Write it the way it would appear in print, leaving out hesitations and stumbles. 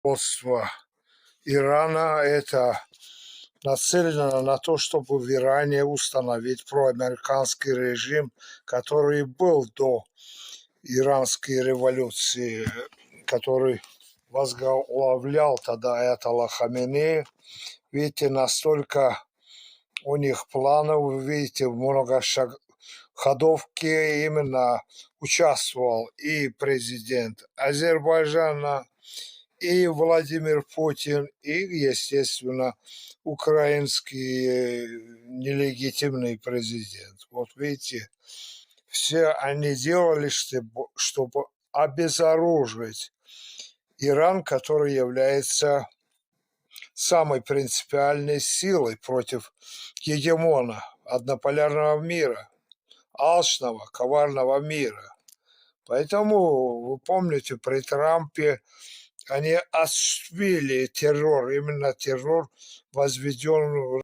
Руководство Ирана это нацелено на то, чтобы в Иране установить проамериканский режим, который был до иранской революции, который возглавлял тогда аятолла Хаминеи. Видите, настолько у них планов, вы видите, много ходовки именно участвовал и президент Азербайджана, и Владимир Путин, и, естественно, украинский нелегитимный президент. Вот видите, все они делали, чтобы обезоружить Иран, который является самой принципиальной силой против гегемона однополярного мира, алчного, коварного мира. Поэтому, вы помните, при Трампе они осуществили террор, именно террор, возведен